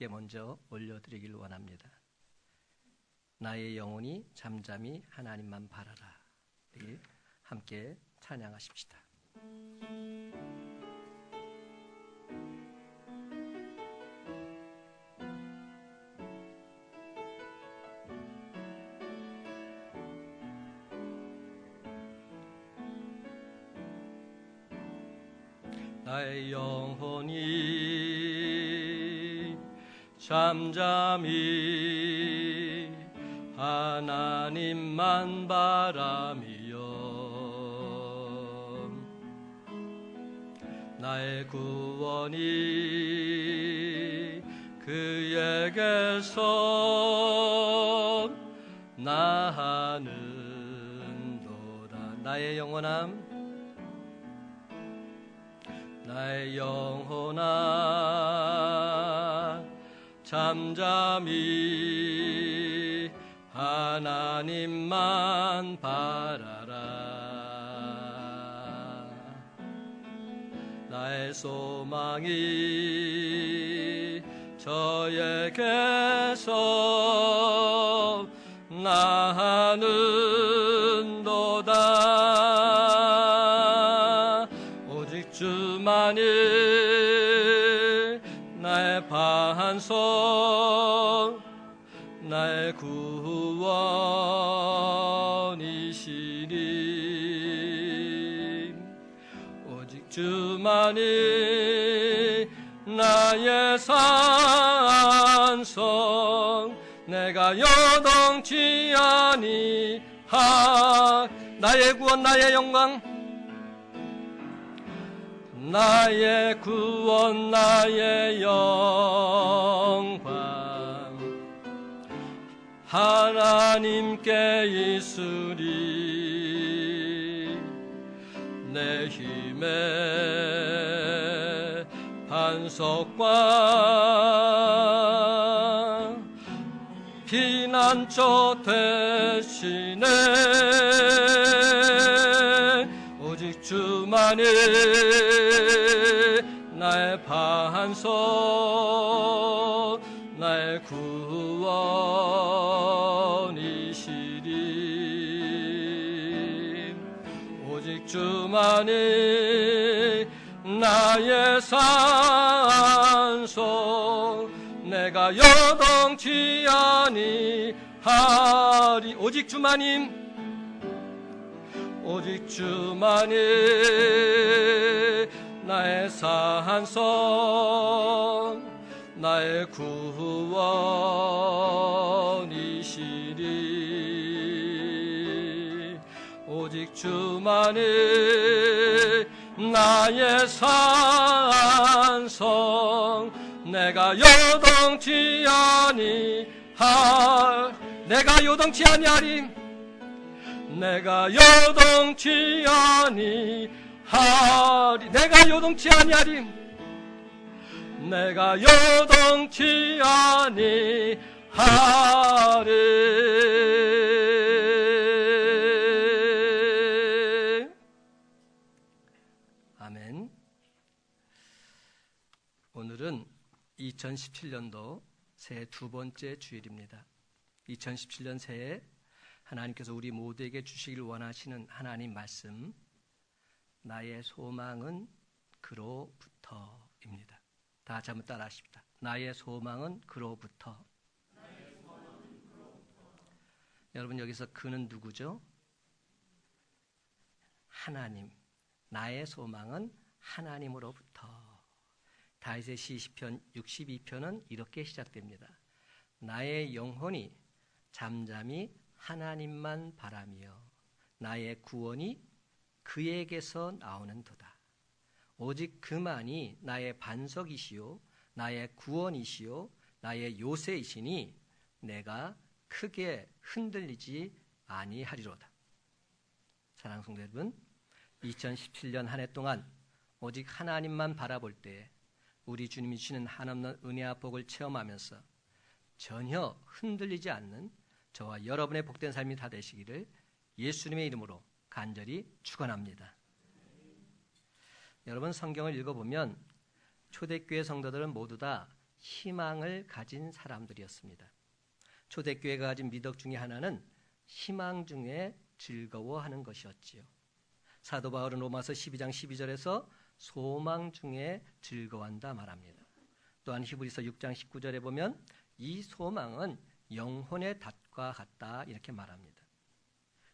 먼저 올려드리길 원합니다. 나의 영혼이 잠잠히 하나님만 바라라. 함께 찬양하십시다. 나의 영혼이 잠잠히 하나님만 바라며 나의 구원이 그에게서 나하는도다. 나의 영혼아 잠잠히 하나님만 바라라. 나의 소망이 저에게서 나하는도다. 오직 주만이 나의 반석 나의 구원이시니 오직 주만이 나의 산성 내가 요동치 아니하. 나의 구원 나의 영광 나의 구원 나의 영광 하나님께 있으리. 내 힘의 반석과 피난처 되시네. 오직 주만이 나의 반석 나의 구원이시리. 오직 주만이 나의 산성 내가 요동치 아니하리. 오직 주만이 나의 산성 나의 구원이시리. 오직 주만이 나의 산성 내가 요동치 아니하. 내가 요동치 아니하리. 내가 요동치 아니하리. 내가 요동치 아니하리. 내가 요동치 아니하리. 아멘. 오늘은 2017년도 새해 두 번째 주일입니다. 2017년 새해 하나님께서 우리 모두에게 주시길 원하시는 하나님 말씀, 나의 소망은 그로부터입니다. 다 같이 한번 따라 하십시다. 나의 소망은 그로부터. 여러분 여기서 그는 누구죠? 하나님. 나의 소망은 하나님으로부터. 다윗의 시편 62편은 이렇게 시작됩니다. 나의 영혼이 잠잠히 하나님만 바라며 나의 구원이 그에게서 나오는도다. 오직 그만이 나의 반석이시요 나의 구원이시요 나의 요새이시니 내가 크게 흔들리지 아니하리로다. 사랑하는 성도 여러분, 2017년 한 해 동안 오직 하나님만 바라볼 때 우리 주님이 주시는 한없는 은혜와 복을 체험하면서 전혀 흔들리지 않는 저와 여러분의 복된 삶이 다 되시기를 예수님의 이름으로 간절히 축원합니다. 여러분 성경을 읽어보면 초대교회 성도들은 모두 다 희망을 가진 사람들이었습니다. 초대교회가 가진 미덕 중에 하나는 희망 중에 즐거워하는 것이었지요. 사도 바울은 로마서 12장 12절에서 소망 중에 즐거워한다 말합니다. 또한 히브리서 6장 19절에 보면 이 소망은 영혼의 닷과 같다 이렇게 말합니다.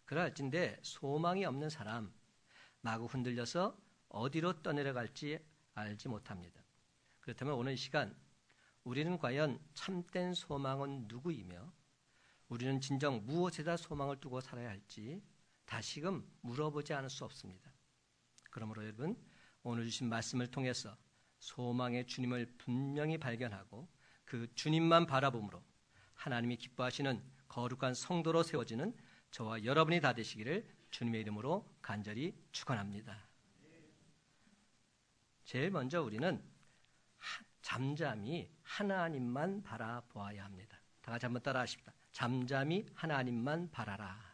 그럴진데 소망이 없는 사람 마구 흔들려서 어디로 떠내려갈지 알지 못합니다. 그렇다면 오늘 이 시간 우리는 과연 참된 소망은 누구이며 우리는 진정 무엇에다 소망을 두고 살아야 할지 다시금 물어보지 않을 수 없습니다. 그러므로 여러분 오늘 주신 말씀을 통해서 소망의 주님을 분명히 발견하고 그 주님만 바라봄으로 하나님이 기뻐하시는 거룩한 성도로 세워지는 저와 여러분이 다 되시기를 주님의 이름으로 간절히 축원합니다. 제일 먼저 우리는 잠잠히 하나님만 바라보아야 합니다. 다 같이 한번 따라 하십시다. 잠잠히 하나님만 바라라.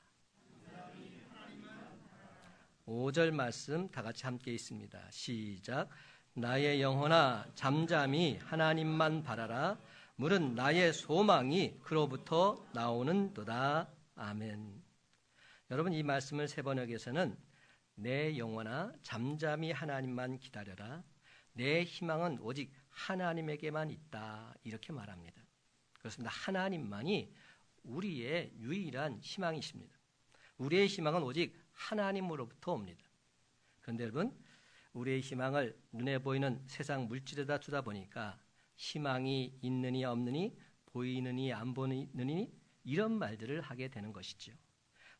5절 말씀 다 같이 함께 있습니다. 시작. 나의 영혼아 잠잠히 하나님만 바라라. 물은 나의 소망이 그로부터 나오는도다. 아멘. 여러분 이 말씀을 세 번역에서는 내 영혼아 잠잠히 하나님만 기다려라. 내 희망은 오직 하나님에게만 있다 이렇게 말합니다. 그렇습니다. 하나님만이 우리의 유일한 희망이십니다. 우리의 희망은 오직 하나님으로부터 옵니다. 그런데 여러분 우리의 희망을 눈에 보이는 세상 물질에다 두다 보니까 희망이 있느니 없느니 보이느니 안 보이느니 이런 말들을 하게 되는 것이죠.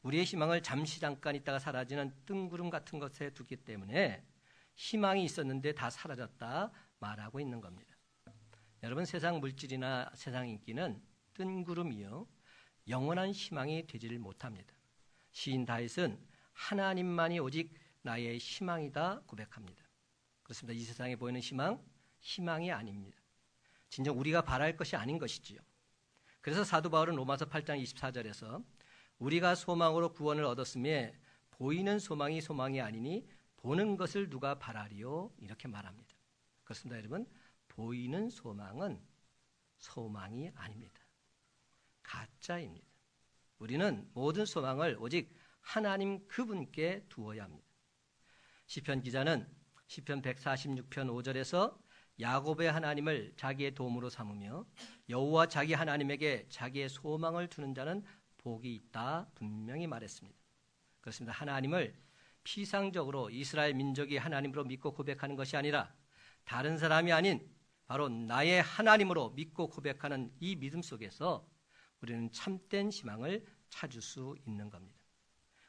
우리의 희망을 잠시 잠깐 있다가 사라지는 뜬구름 같은 것에 두기 때문에 희망이 있었는데 다 사라졌다 말하고 있는 겁니다. 여러분 세상 물질이나 세상 인기는 뜬구름이요 영원한 희망이 되지를 못합니다. 시인 다윗은 하나님만이 오직 나의 희망이다 고백합니다. 그렇습니다. 이 세상에 보이는 희망이 아닙니다. 진정 우리가 바랄 것이 아닌 것이지요. 그래서 사도 바울은 로마서 8장 24절에서 우리가 소망으로 구원을 얻었음에 보이는 소망이 소망이 아니니 보는 것을 누가 바라리요 이렇게 말합니다. 그렇습니다. 여러분 보이는 소망은 소망이 아닙니다. 가짜입니다. 우리는 모든 소망을 오직 하나님 그분께 두어야 합니다. 시편 기자는 시편 146편 5절에서 야곱의 하나님을 자기의 도움으로 삼으며 여호와 자기 하나님에게 자기의 소망을 두는 자는 복이 있다 분명히 말했습니다. 그렇습니다. 하나님을 피상적으로 이스라엘 민족이 하나님으로 믿고 고백하는 것이 아니라 다른 사람이 아닌 바로 나의 하나님으로 믿고 고백하는 이 믿음 속에서 우리는 참된 희망을 찾을 수 있는 겁니다.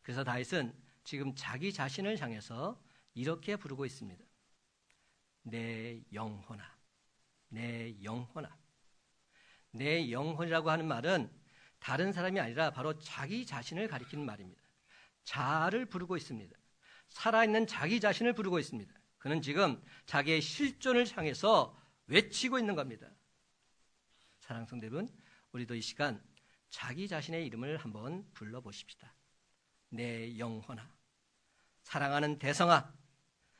그래서 다윗은 지금 자기 자신을 향해서 이렇게 부르고 있습니다. 내 영혼아, 내 영혼아. 내 영혼이라고 하는 말은 다른 사람이 아니라 바로 자기 자신을 가리키는 말입니다. 자아를 부르고 있습니다. 살아있는 자기 자신을 부르고 있습니다. 그는 지금 자기의 실존을 향해서 외치고 있는 겁니다. 사랑하는 성도 여러분, 우리도 이 시간 자기 자신의 이름을 한번 불러보십시다. 내 영혼아, 사랑하는 대성아,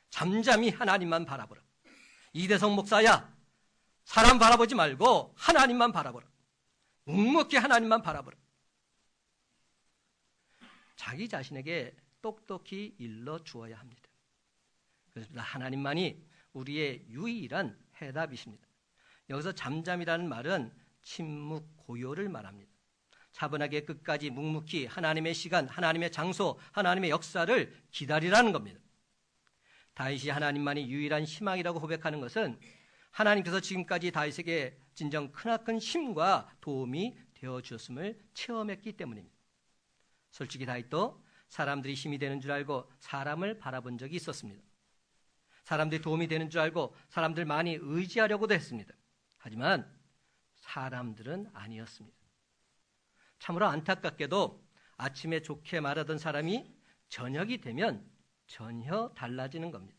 잠잠히 하나님만 바라보라. 이대성 목사야, 사람 바라보지 말고 하나님만 바라보라. 묵묵히 하나님만 바라보라. 자기 자신에게 똑똑히 일러 주어야 합니다. 그렇습니다. 하나님만이 우리의 유일한 해답이십니다. 여기서 잠잠이라는 말은 침묵, 고요를 말합니다. 차분하게 끝까지 묵묵히 하나님의 시간, 하나님의 장소, 하나님의 역사를 기다리라는 겁니다. 다윗이 하나님만이 유일한 희망이라고 고백하는 것은 하나님께서 지금까지 다윗에게 진정 크나큰 힘과 도움이 되어주었음을 체험했기 때문입니다. 솔직히 다윗도 사람들이 힘이 되는 줄 알고 사람을 바라본 적이 있었습니다. 사람들이 도움이 되는 줄 알고 사람들 많이 의지하려고도 했습니다. 하지만 사람들은 아니었습니다. 참으로 안타깝게도 아침에 좋게 말하던 사람이 저녁이 되면 전혀 달라지는 겁니다.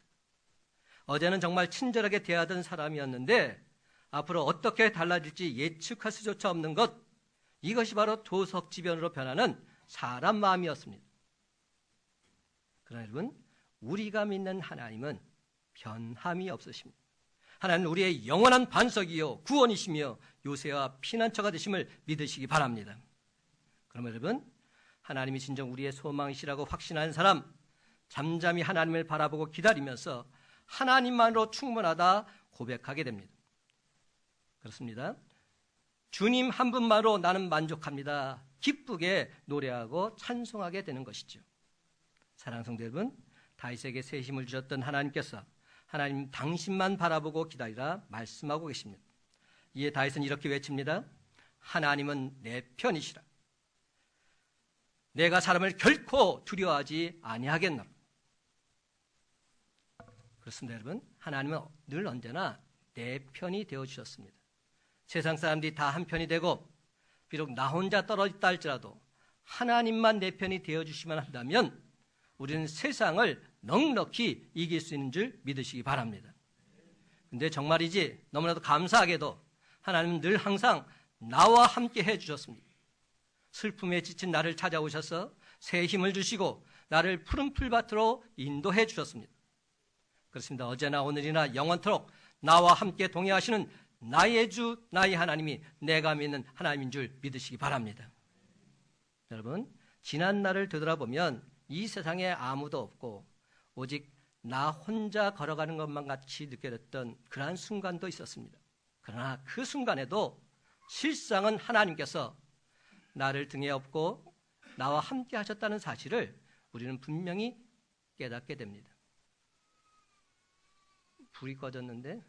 어제는 정말 친절하게 대하던 사람이었는데 앞으로 어떻게 달라질지 예측할 수조차 없는 것, 이것이 바로 도석지변으로 변하는 사람 마음이었습니다. 그러나 여러분, 우리가 믿는 하나님은 변함이 없으십니다. 하나님은 우리의 영원한 반석이요 구원이시며 요새와 피난처가 되심을 믿으시기 바랍니다. 그럼 여러분, 하나님이 진정 우리의 소망이시라고 확신하는 사람, 잠잠히 하나님을 바라보고 기다리면서 하나님만으로 충분하다 고백하게 됩니다. 그렇습니다. 주님 한 분만으로 나는 만족합니다. 기쁘게 노래하고 찬송하게 되는 것이죠. 사랑하는 성도 여러분, 다윗에게 새 힘을 주셨던 하나님께서 하나님 당신만 바라보고 기다리라 말씀하고 계십니다. 이에 다윗은 이렇게 외칩니다. 하나님은 내 편이시라. 내가 사람을 결코 두려워하지 아니하겠노라. 그렇습니다, 여러분. 하나님은 늘 언제나 내 편이 되어주셨습니다. 세상 사람들이 다 한 편이 되고 비록 나 혼자 떨어졌다 할지라도 하나님만 내 편이 되어주시면 한다면 우리는 세상을 넉넉히 이길 수 있는 줄 믿으시기 바랍니다. 근데 정말이지 너무나도 감사하게도 하나님은 늘 항상 나와 함께 해주셨습니다. 슬픔에 지친 나를 찾아오셔서 새 힘을 주시고 나를 푸른 풀밭으로 인도해 주셨습니다. 그렇습니다. 어제나 오늘이나 영원토록 나와 함께 동행하시는 나의 주, 나의 하나님이 내가 믿는 하나님인 줄 믿으시기 바랍니다. 여러분, 지난 날을 되돌아보면 이 세상에 아무도 없고 오직 나 혼자 걸어가는 것만 같이 느껴졌던 그러한 순간도 있었습니다. 그러나 그 순간에도 실상은 하나님께서 나를 등에 업고 나와 함께 하셨다는 사실을 우리는 분명히 깨닫게 됩니다. 불이 꺼졌는데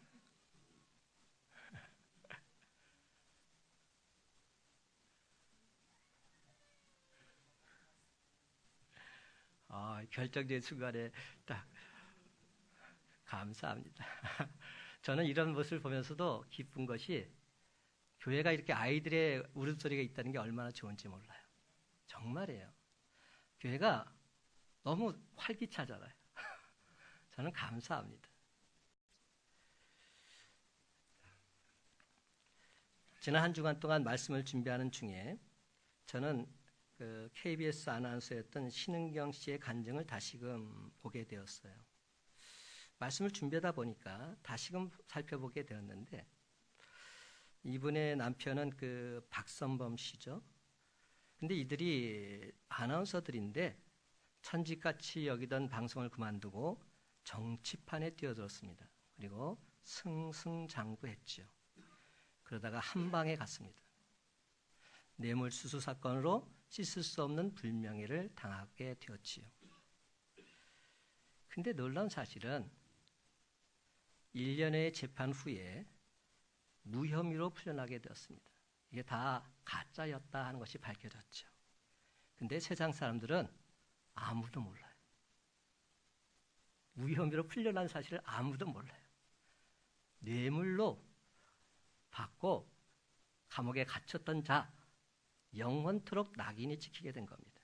결정적인 순간에 딱 감사합니다. 저는 이런 모습을 보면서도 기쁜 것이 교회가 이렇게 아이들의 울음소리가 있다는 게 얼마나 좋은지 몰라요. 정말이에요. 교회가 너무 활기차잖아요. 저는 감사합니다. 지난 한 주간 동안 말씀을 준비하는 중에 저는 그 KBS 아나운서였던 신은경 씨의 간증을 다시금 보게 되었어요. 말씀을 준비하다 보니까 다시금 살펴보게 되었는데 이분의 남편은 그 박선범 씨죠. 근데 이들이 아나운서들인데 천직같이 여기던 방송을 그만두고 정치판에 뛰어들었습니다. 그리고 승승장구했죠. 그러다가 한방에 갔습니다. 뇌물수수 사건으로 씻을 수 없는 불명예를 당하게 되었지요. 근데 놀라운 사실은 1년의 재판 후에 무혐의로 풀려나게 되었습니다. 이게 다 가짜였다 하는 것이 밝혀졌죠. 근데 세상 사람들은 아무도 몰라요. 무혐의로 풀려난 사실을 아무도 몰라요. 뇌물로 받고 감옥에 갇혔던 자, 영원토록 낙인이 찍히게 된 겁니다.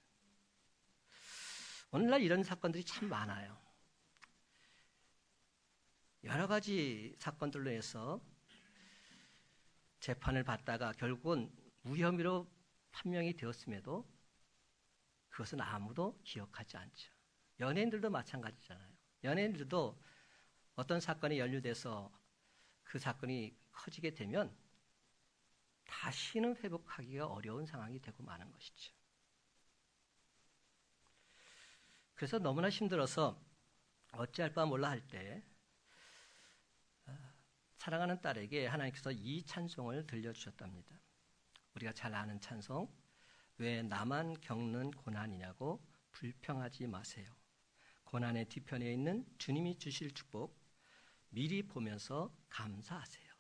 오늘날 이런 사건들이 참 많아요. 여러 가지 사건들로 해서 재판을 받다가 결국은 무혐의로 판명이 되었음에도 그것은 아무도 기억하지 않죠. 연예인들도 마찬가지잖아요. 연예인들도 어떤 사건이 연루돼서 그 사건이 커지게 되면 다시는 회복하기가 어려운 상황이 되고 마는 것이죠. 그래서 너무나 힘들어서 어찌할 바 몰라 할 때 사랑하는 딸에게 하나님께서 이 찬송을 들려주셨답니다. 우리가 잘 아는 찬송, 왜 나만 겪는 고난이냐고 불평하지 마세요. 고난의 뒤편에 있는 주님이 주실 축복 미리 보면서 감사하세요.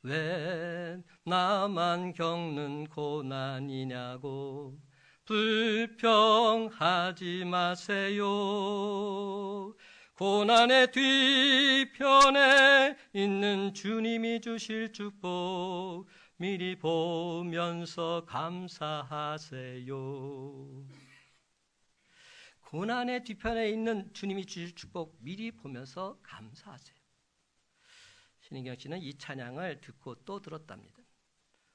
왜 나만 겪는 고난이냐고 불평하지 마세요. 고난의 뒤편에 있는 주님이 주실 축복 미리 보면서 감사하세요. 고난의 뒤편에 있는 주님이 주실 축복 미리 보면서 감사하세요. 신인경 씨는 이 찬양을 듣고 또 들었답니다.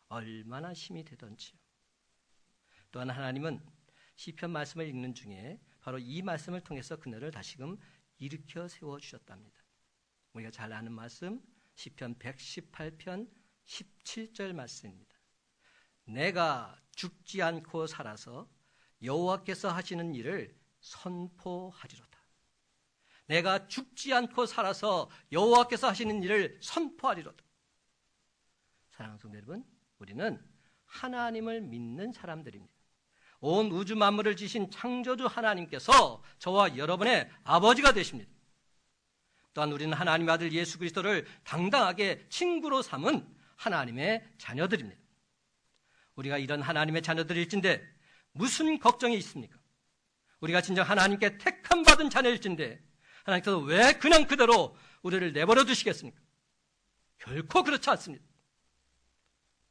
얼마나 힘이 되던지요. 또한 하나님은 시편 말씀을 읽는 중에 바로 이 말씀을 통해서 그녀를 다시금 일으켜 세워주셨답니다. 우리가 잘 아는 말씀, 시편 118편 17절 말씀입니다. 내가 죽지 않고 살아서 여호와께서 하시는 일을 선포하리로다. 내가 죽지 않고 살아서 여호와께서 하시는 일을 선포하리로다. 사랑하는 성도 여러분, 우리는 하나님을 믿는 사람들입니다. 온 우주 만물을 지신 창조주 하나님께서 저와 여러분의 아버지가 되십니다. 또한 우리는 하나님의 아들 예수 그리스도를 당당하게 친구로 삼은 하나님의 자녀들입니다. 우리가 이런 하나님의 자녀들일진데 무슨 걱정이 있습니까? 우리가 진정 하나님께 택함 받은 자녀일진데 하나님께서 왜 그냥 그대로 우리를 내버려 두시겠습니까? 결코 그렇지 않습니다.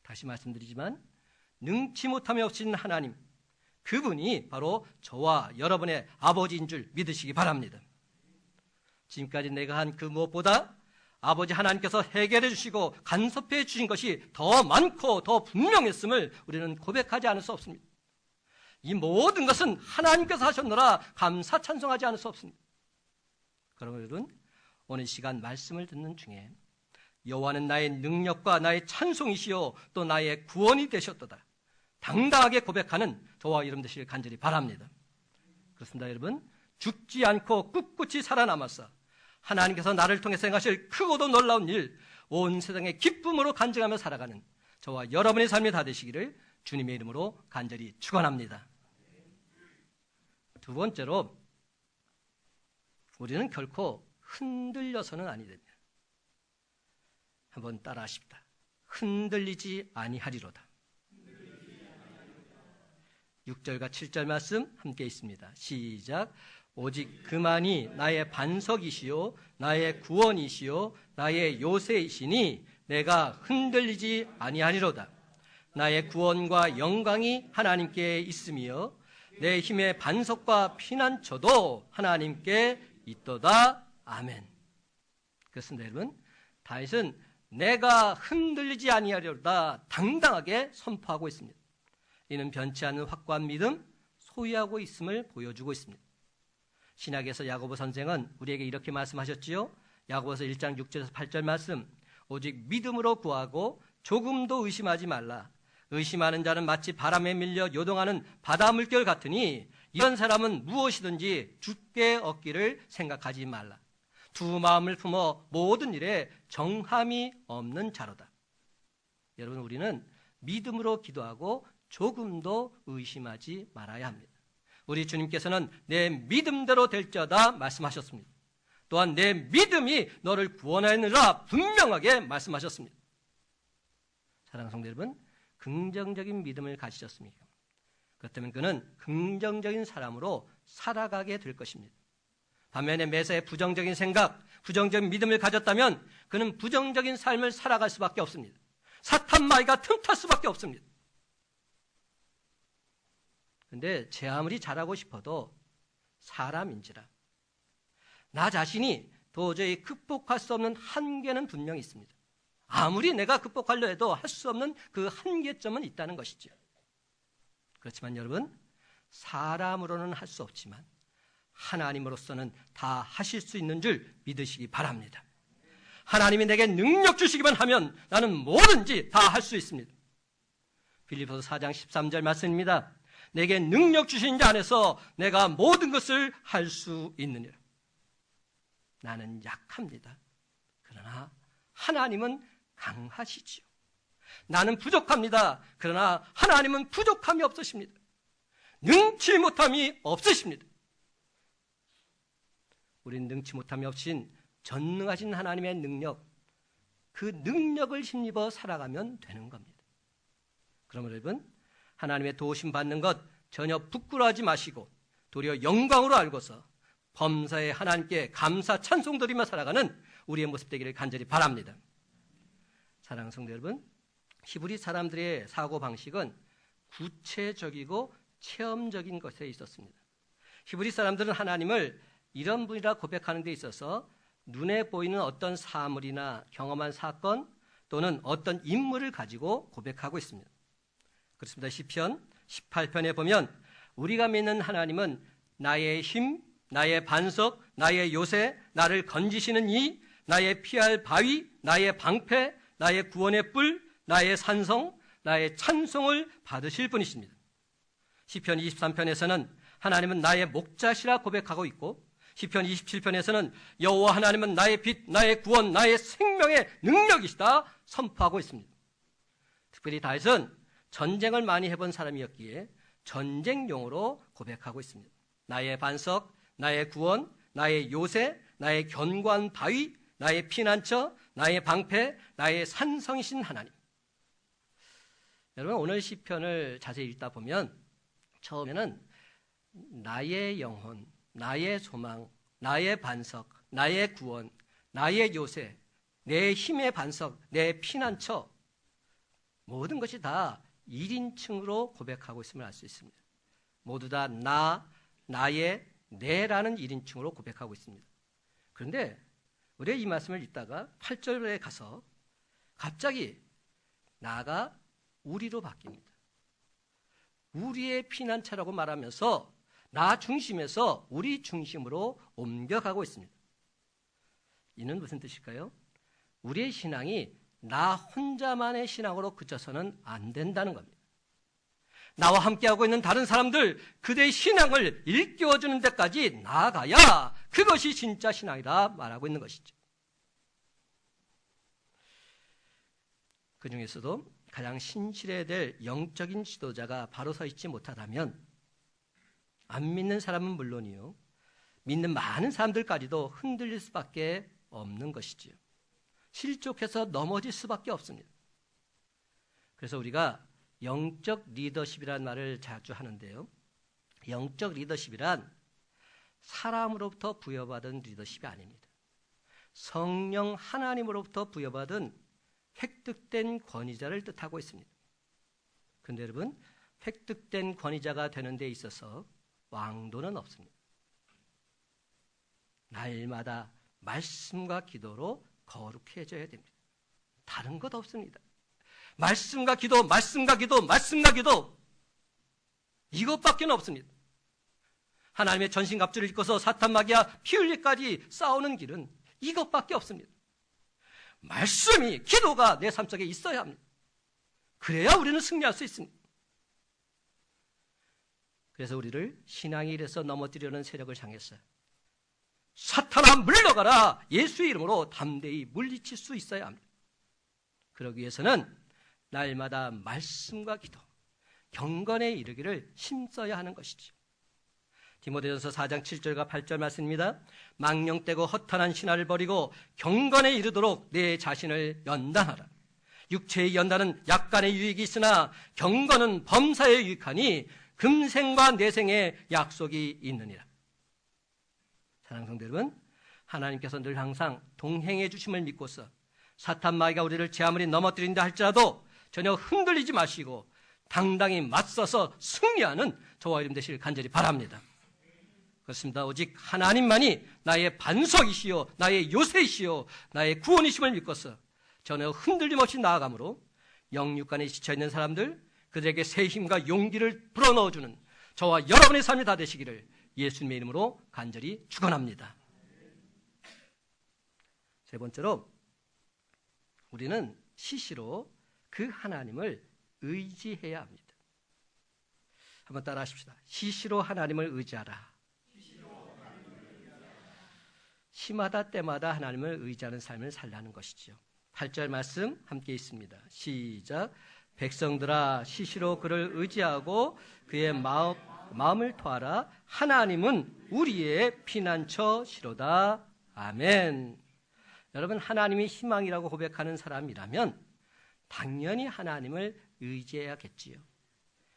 다시 말씀드리지만 능치 못함이 없으신 하나님, 그분이 바로 저와 여러분의 아버지인 줄 믿으시기 바랍니다. 지금까지 내가 한 그 무엇보다 아버지 하나님께서 해결해 주시고 간섭해 주신 것이 더 많고 더 분명했음을 우리는 고백하지 않을 수 없습니다. 이 모든 것은 하나님께서 하셨노라 감사 찬송하지 않을 수 없습니다. 그러면 여러분, 오늘 시간 말씀을 듣는 중에 여호와는 나의 능력과 나의 찬송이시요 또 나의 구원이 되셨도다, 당당하게 고백하는 저와 여러분 되시길 간절히 바랍니다. 그렇습니다. 여러분, 죽지 않고 꿋꿋이 살아남았어 하나님께서 나를 통해서 행하실 크고도 놀라운 일, 온 세상의 기쁨으로 간증하며 살아가는 저와 여러분의 삶이 다 되시기를 주님의 이름으로 간절히 축원합니다. 두 번째로, 우리는 결코 흔들려서는 아니 됩니다. 한번 따라 하십니다. 흔들리지 아니하리로다. 6절과 7절 말씀 함께 있습니다. 시작. 오직 그만이 나의 반석이시요 나의 구원이시요 나의 요새이시니 내가 흔들리지 아니하리로다. 나의 구원과 영광이 하나님께 있으며 내 힘의 반석과 피난처도 하나님께 있도다. 아멘. 그렇습니다. 여러분, 다윗은 내가 흔들리지 아니하리로다 당당하게 선포하고 있습니다. 이는 변치 않는 확고한 믿음, 소유하고 있음을 보여주고 있습니다. 신약에서 야고보 선생은 우리에게 이렇게 말씀하셨지요. 야고보서 1장 6절에서 8절 말씀. 오직 믿음으로 구하고 조금도 의심하지 말라. 의심하는 자는 마치 바람에 밀려 요동하는 바다 물결 같으니 이런 사람은 무엇이든지 주께 얻기를 생각하지 말라. 두 마음을 품어 모든 일에 정함이 없는 자로다. 여러분, 우리는 믿음으로 기도하고 조금도 의심하지 말아야 합니다. 우리 주님께서는 내 믿음대로 될지어다 말씀하셨습니다. 또한 내 믿음이 너를 구원하느라 분명하게 말씀하셨습니다. 사랑하는 성도 여러분, 긍정적인 믿음을 가지셨습니까? 그렇다면 그는 긍정적인 사람으로 살아가게 될 것입니다. 반면에 매사에 부정적인 생각, 부정적인 믿음을 가졌다면 그는 부정적인 삶을 살아갈 수밖에 없습니다. 사탄 마귀가 틈탈 수밖에 없습니다. 그런데 제 아무리 잘하고 싶어도 사람인지라 나 자신이 도저히 극복할 수 없는 한계는 분명히 있습니다. 아무리 내가 극복하려 해도 할 수 없는 그 한계점은 있다는 것이죠. 그렇지만 여러분, 사람으로는 할 수 없지만 하나님으로서는 다 하실 수 있는 줄 믿으시기 바랍니다. 하나님이 내게 능력 주시기만 하면 나는 뭐든지 다 할 수 있습니다. 빌립보서 4장 13절 말씀입니다. 내게 능력 주신 자 안에서 내가 모든 것을 할 수 있느니라. 나는 약합니다. 그러나 하나님은 강하시지요. 나는 부족합니다. 그러나 하나님은 부족함이 없으십니다. 능치 못함이 없으십니다. 우린 능치 못함이 없인 전능하신 하나님의 능력, 그 능력을 힘입어 살아가면 되는 겁니다. 그러면 여러분, 하나님의 도우심 받는 것 전혀 부끄러워하지 마시고 도리어 영광으로 알고서 범사에 하나님께 감사 찬송드리며 살아가는 우리의 모습 되기를 간절히 바랍니다. 사랑하는 성도 여러분, 히브리 사람들의 사고방식은 구체적이고 체험적인 것에 있었습니다. 히브리 사람들은 하나님을 이런 분이라 고백하는 데 있어서 눈에 보이는 어떤 사물이나 경험한 사건 또는 어떤 인물을 가지고 고백하고 있습니다. 그렇습니다. 시편 18편에 보면 우리가 믿는 하나님은 나의 힘, 나의 반석, 나의 요새, 나를 건지시는 이, 나의 피할 바위, 나의 방패, 나의 구원의 뿔, 나의 산성, 나의 찬송을 받으실 분이십니다. 시편 23편에서는 하나님은 나의 목자시라 고백하고 있고, 시편 27편에서는 여호와 하나님은 나의 빛, 나의 구원, 나의 생명의 능력이시다 선포하고 있습니다. 특별히 다윗은 전쟁을 많이 해본 사람이었기에 전쟁용으로 고백하고 있습니다. 나의 반석, 나의 구원, 나의 요새, 나의 견고한 바위, 나의 피난처, 나의 방패, 나의 산성이신 하나님. 여러분, 오늘 시편을 자세히 읽다 보면 처음에는 나의 영혼, 나의 소망, 나의 반석, 나의 구원, 나의 요새, 내 힘의 반석, 내 피난처, 모든 것이 다 1인칭으로 고백하고 있음을 알 수 있습니다. 모두 다 나, 나의, 내라는 1인칭으로 고백하고 있습니다. 그런데 우리가 이 말씀을 읽다가 8절에 가서 갑자기 나가 우리로 바뀝니다. 우리의 피난처라고 말하면서 나 중심에서 우리 중심으로 옮겨가고 있습니다. 이는 무슨 뜻일까요? 우리의 신앙이 나 혼자만의 신앙으로 그쳐서는 안 된다는 겁니다. 나와 함께하고 있는 다른 사람들, 그들의 신앙을 일깨워주는 데까지 나아가야 그것이 진짜 신앙이다 말하고 있는 것이죠. 그 중에서도 가장 신실해야 될 영적인 지도자가 바로 서 있지 못하다면 안 믿는 사람은 물론이요, 믿는 많은 사람들까지도 흔들릴 수밖에 없는 것이지요. 실족해서 넘어질 수밖에 없습니다. 그래서 우리가 영적 리더십이라는 말을 자주 하는데요, 영적 리더십이란 사람으로부터 부여받은 리더십이 아닙니다. 성령 하나님으로부터 부여받은 획득된 권위자를 뜻하고 있습니다. 그런데 여러분, 획득된 권위자가 되는 데 있어서 왕도는 없습니다. 날마다 말씀과 기도로 거룩해져야 됩니다. 다른 것 없습니다. 말씀과 기도, 말씀과 기도, 말씀과 기도, 이것밖에 없습니다. 하나님의 전신갑주를 입고서 사탄 마귀와 피 흘리까지 싸우는 길은 이것밖에 없습니다. 말씀이, 기도가 내 삶 속에 있어야 합니다. 그래야 우리는 승리할 수 있습니다. 그래서 우리를 신앙의 일에서 넘어뜨리려는 세력을 향해서 사탄아 물러가라, 예수의 이름으로 담대히 물리칠 수 있어야 합니다. 그러기 위해서는 날마다 말씀과 기도, 경건에 이르기를 힘써야 하는 것이죠. 디모데전서 4장 7절과 8절 말씀입니다. 망령되고 허탄한 신화를 버리고 경건에 이르도록 내 자신을 연단하라. 육체의 연단은 약간의 유익이 있으나 경건은 범사에 유익하니 금생과 내생에 약속이 있느니라. 사랑하는 성도 여러분, 하나님께서 늘 항상 동행해 주심을 믿고서 사탄 마귀가 우리를 제 아무리 넘어뜨린다 할지라도 전혀 흔들리지 마시고 당당히 맞서서 승리하는 저와 이름 되시길 간절히 바랍니다. 그렇습니다. 오직 하나님만이 나의 반석이시요, 나의 요새이시요, 나의 구원이심을 믿고서 전혀 흔들림 없이 나아가므로 영육간에 지쳐있는 사람들, 그들에게 새 힘과 용기를 불어넣어주는 저와 여러분의 삶이 다 되시기를 예수님의 이름으로 간절히 축원합니다. 세 번째로, 우리는 시시로 그 하나님을 의지해야 합니다. 한번 따라 하십시다. 시시로 하나님을 의지하라. 시마다 때마다 하나님을 의지하는 삶을 살라는 것이죠. 8절 말씀 함께 있습니다. 시작. 백성들아, 시시로 그를 의지하고 그의 마음을 토하라. 하나님은 우리의 피난처시로다. 아멘. 여러분, 하나님이 희망이라고 고백하는 사람이라면 당연히 하나님을 의지해야겠지요.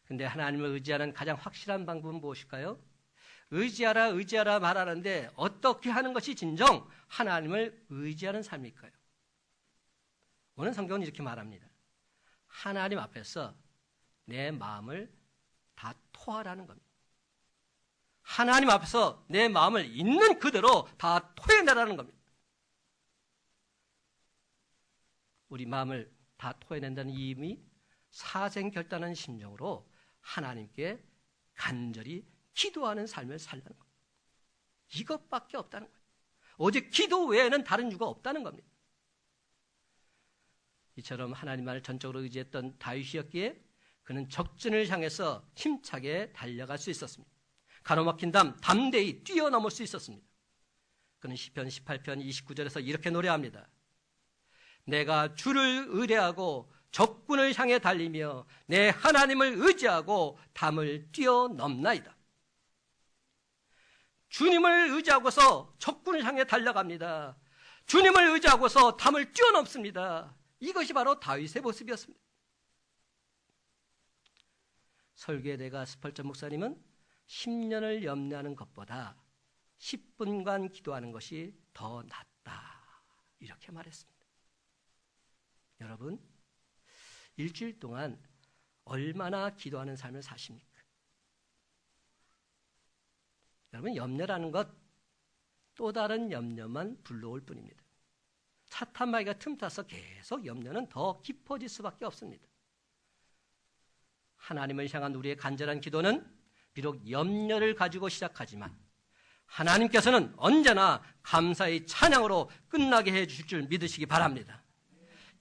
근데 하나님을 의지하는 가장 확실한 방법은 무엇일까요? 의지하라 의지하라 말하는데 어떻게 하는 것이 진정 하나님을 의지하는 삶일까요? 오늘 성경은 이렇게 말합니다. 하나님 앞에서 내 마음을 다 토하라는 겁니다. 하나님 앞에서 내 마음을 있는 그대로 다 토해내라는 겁니다. 우리 마음을 다 토해낸다는 이 의미, 사생결단하는 심정으로 하나님께 간절히 기도하는 삶을 살라는 겁니다. 이것밖에 없다는 거예요. 오직 기도 외에는 다른 이유가 없다는 겁니다. 이처럼 하나님만을 전적으로 의지했던 다윗이었기에 그는 적진을 향해서 힘차게 달려갈 수 있었습니다. 가로막힌 담 담대히 뛰어넘을 수 있었습니다. 그는 시편 18편 29절에서 이렇게 노래합니다. 내가 주를 의뢰하고 적군을 향해 달리며 내 하나님을 의지하고 담을 뛰어넘나이다. 주님을 의지하고서 적군을 향해 달려갑니다. 주님을 의지하고서 담을 뛰어넘습니다. 이것이 바로 다윗의 모습이었습니다. 설교대가 스펄전 목사님은 10년을 염려하는 것보다 10분간 기도하는 것이 더 낫다, 이렇게 말했습니다. 여러분, 일주일 동안 얼마나 기도하는 삶을 사십니까? 여러분, 염려라는 것 또 다른 염려만 불러올 뿐입니다. 차탄마이가 틈타서 계속 염려는 더 깊어질 수밖에 없습니다. 하나님을 향한 우리의 간절한 기도는 비록 염려를 가지고 시작하지만 하나님께서는 언제나 감사의 찬양으로 끝나게 해주실 줄 믿으시기 바랍니다.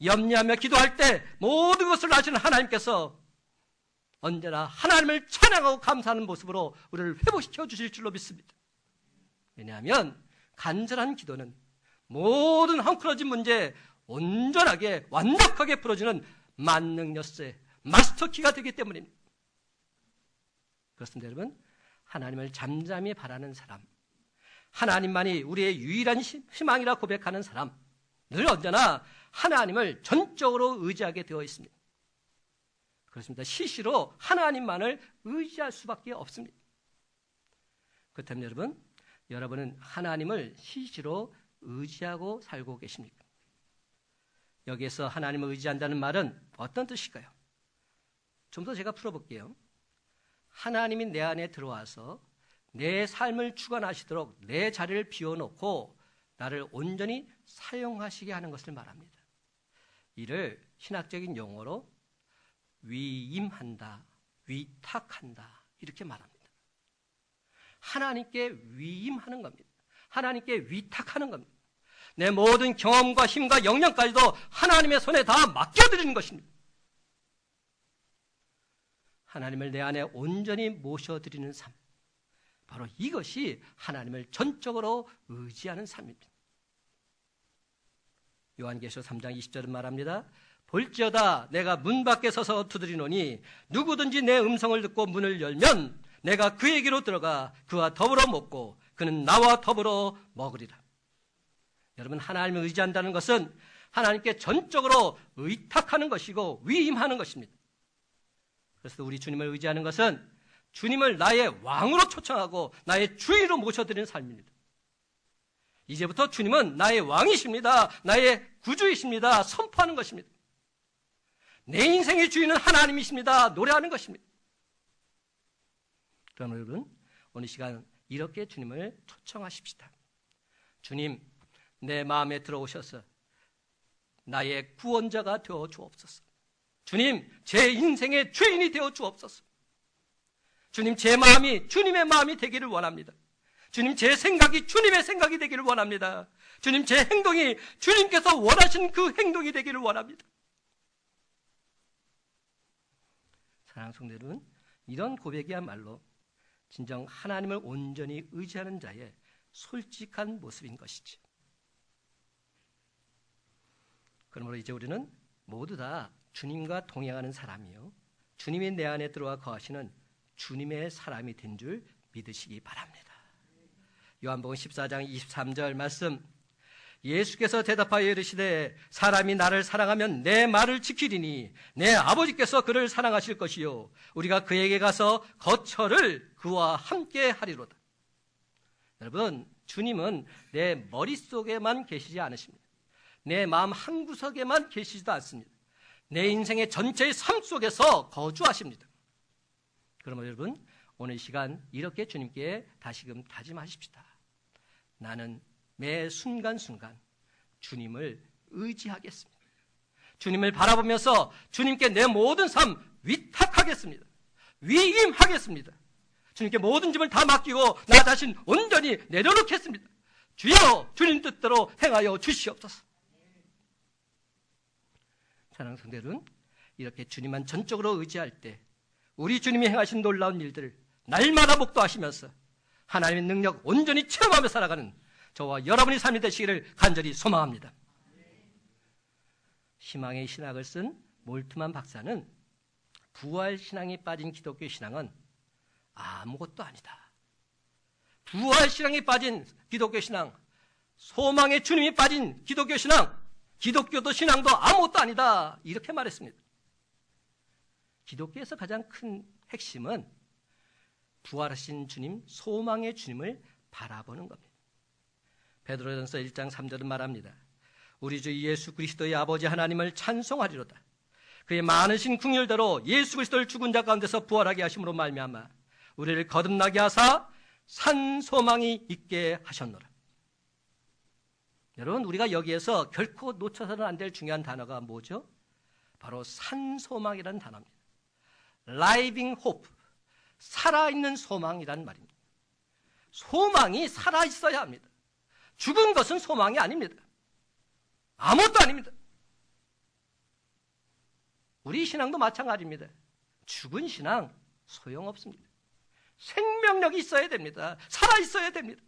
염려하며 기도할 때 모든 것을 아시는 하나님께서 언제나 하나님을 찬양하고 감사하는 모습으로 우리를 회복시켜 주실 줄로 믿습니다. 왜냐하면 간절한 기도는 모든 헝클어진 문제 온전하게 완벽하게 풀어주는 만능열쇠 마스터키가 되기 때문입니다. 그렇습니다. 여러분, 하나님을 잠잠히 바라는 사람, 하나님만이 우리의 유일한 희망이라 고백하는 사람, 늘 언제나 하나님을 전적으로 의지하게 되어 있습니다. 그렇습니다. 시시로 하나님만을 의지할 수밖에 없습니다. 그렇다면 여러분은 하나님을 시시로 의지하고 살고 계십니까? 여기에서 하나님을 의지한다는 말은 어떤 뜻일까요? 좀 더 제가 풀어볼게요. 하나님이 내 안에 들어와서 내 삶을 주관하시도록 내 자리를 비워놓고 나를 온전히 사용하시게 하는 것을 말합니다. 이를 신학적인 용어로 위임한다, 위탁한다, 이렇게 말합니다. 하나님께 위임하는 겁니다. 하나님께 위탁하는 겁니다. 내 모든 경험과 힘과 역량까지도 하나님의 손에 다 맡겨드리는 것입니다. 하나님을 내 안에 온전히 모셔드리는 삶, 바로 이것이 하나님을 전적으로 의지하는 삶입니다. 요한계시록 3장 20절은 말합니다. 볼지어다 내가 문 밖에 서서 두드리노니 누구든지 내 음성을 듣고 문을 열면 내가 그에게로 들어가 그와 더불어 먹고 그는 나와 더불어 먹으리라. 여러분, 하나님을 의지한다는 것은 하나님께 전적으로 의탁하는 것이고 위임하는 것입니다. 그래서 우리 주님을 의지하는 것은 주님을 나의 왕으로 초청하고 나의 주인으로 모셔드리는 삶입니다. 이제부터 주님은 나의 왕이십니다. 나의 구주이십니다. 선포하는 것입니다. 내 인생의 주인은 하나님이십니다. 노래하는 것입니다. 그럼 여러분, 오늘 시간 이렇게 주님을 초청하십시다. 주님, 내 마음에 들어오셔서 나의 구원자가 되어 주옵소서. 주님, 제 인생의 주인이 되어 주옵소서. 주님, 제 마음이 주님의 마음이 되기를 원합니다. 주님, 제 생각이 주님의 생각이 되기를 원합니다. 주님, 제 행동이 주님께서 원하신 그 행동이 되기를 원합니다. 사랑하는 성도 여러분, 이런 고백이야말로 진정 하나님을 온전히 의지하는 자의 솔직한 모습인 것이지. 그러므로 이제 우리는 모두 다 주님과 동행하는 사람이요, 주님이 내 안에 들어와 거하시는 주님의 사람이 된 줄 믿으시기 바랍니다. 요한복음 14장 23절 말씀, 예수께서 대답하여 이르시되 사람이 나를 사랑하면 내 말을 지키리니 내 아버지께서 그를 사랑하실 것이요 우리가 그에게 가서 거처를 그와 함께 하리로다. 여러분, 주님은 내 머릿속에만 계시지 않으십니다. 내 마음 한구석에만 계시지도 않습니다. 내 인생의 전체의 삶 속에서 거주하십니다. 그러면 여러분, 오늘 시간 이렇게 주님께 다시금 다짐하십시다. 나는 매 순간순간 주님을 의지하겠습니다. 주님을 바라보면서 주님께 내 모든 삶 위탁하겠습니다. 위임하겠습니다. 주님께 모든 짐을 다 맡기고 나 자신 온전히 내려놓겠습니다. 주여 주님 뜻대로 행하여 주시옵소서. 사랑하는 성도 여러분, 이렇게 주님만 전적으로 의지할 때 우리 주님이 행하신 놀라운 일들을 날마다 목도하시면서 하나님의 능력 온전히 체험하며 살아가는 저와 여러분의 삶이 되시기를 간절히 소망합니다. 희망의 신학을 쓴 몰트만 박사는 부활 신앙에 빠진 기독교 신앙은 아무것도 아니다. 부활 신앙에 빠진 기독교 신앙, 소망의 주님이 빠진 기독교 신앙, 기독교도 신앙도 아무것도 아니다. 이렇게 말했습니다. 기독교에서 가장 큰 핵심은 부활하신 주님, 소망의 주님을 바라보는 겁니다. 베드로전서 1장 3절은 말합니다. 우리 주 예수 그리스도의 아버지 하나님을 찬송하리로다. 그의 많으신 긍휼대로 예수 그리스도를 죽은 자 가운데서 부활하게 하심으로 말미암아 우리를 거듭나게 하사 산 소망이 있게 하셨노라. 여러분, 우리가 여기에서 결코 놓쳐서는 안 될 중요한 단어가 뭐죠? 바로 산 소망이라는 단어입니다. Living hope, 살아있는 소망이라는 말입니다. 소망이 살아있어야 합니다. 죽은 것은 소망이 아닙니다. 아무것도 아닙니다. 우리 신앙도 마찬가지입니다. 죽은 신앙 소용없습니다. 생명력이 있어야 됩니다. 살아있어야 됩니다.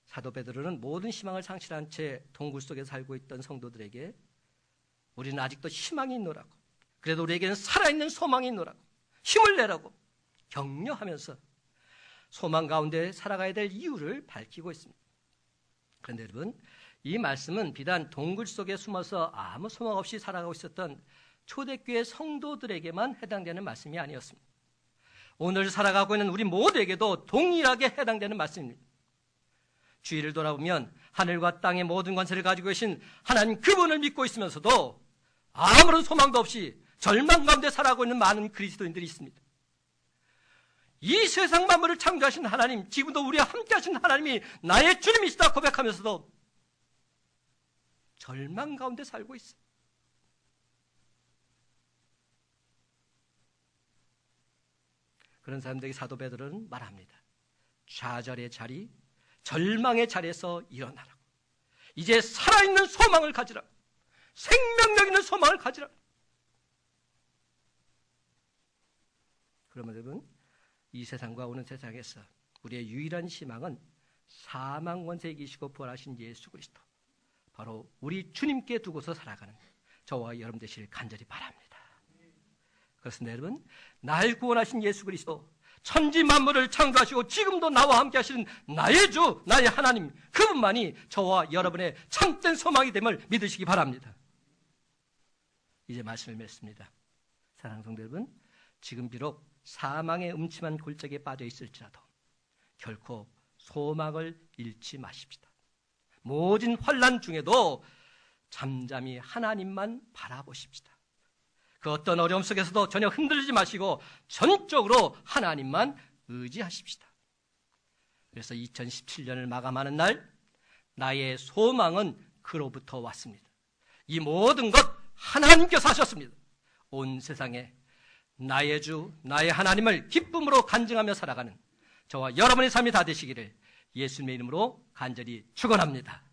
사도 베드로는 모든 희망을 상실한 채 동굴 속에 살고 있던 성도들에게 우리는 아직도 희망이 있노라고, 그래도 우리에게는 살아있는 소망이 있노라고 힘을 내라고 격려하면서 소망 가운데 살아가야 될 이유를 밝히고 있습니다. 그런데 여러분, 이 말씀은 비단 동굴 속에 숨어서 아무 소망 없이 살아가고 있었던 초대교회 성도들에게만 해당되는 말씀이 아니었습니다. 오늘 살아가고 있는 우리 모두에게도 동일하게 해당되는 말씀입니다. 주위를 돌아보면 하늘과 땅의 모든 권세를 가지고 계신 하나님 그분을 믿고 있으면서도 아무런 소망도 없이 절망 가운데 살아가고 있는 많은 그리스도인들이 있습니다. 이 세상 만물을 창조하신 하나님, 지금도 우리와 함께 하신 하나님이 나의 주님이시다 고백하면서도 절망 가운데 살고 있어요. 그런 사람들에게 사도 베드로는 말합니다. 좌절의 자리, 절망의 자리에서 일어나라고. 이제 살아있는 소망을 가지라. 생명력 있는 소망을 가지라. 그러면 여러분, 이 세상과 오는 세상에서 우리의 유일한 희망은 사망 권세에 이기시고 부활하신 예수 그리스도, 바로 우리 주님께 두고서 살아가는 저와 여러분 되시길 간절히 바랍니다. 그렇습니다. 여러분, 날 구원하신 예수 그리스도, 천지 만물을 창조하시고 지금도 나와 함께 하시는 나의 주, 나의 하나님, 그분만이 저와 여러분의 참된 소망이 됨을 믿으시기 바랍니다. 이제 말씀을 맺습니다. 사랑하는 성도 여러분, 지금 비록 사망의 음침한 골짜기에 빠져 있을지라도 결코 소망을 잃지 마십시다. 모진 환난 중에도 잠잠히 하나님만 바라보십시다. 그 어떤 어려움 속에서도 전혀 흔들리지 마시고 전적으로 하나님만 의지하십시다. 그래서 2017년을 마감하는 날, 나의 소망은 그로부터 왔습니다. 이 모든 것 하나님께서 하셨습니다. 온 세상에 나의 주, 나의 하나님을 기쁨으로 간증하며 살아가는 저와 여러분의 삶이 다 되시기를 예수님의 이름으로 간절히 축원합니다.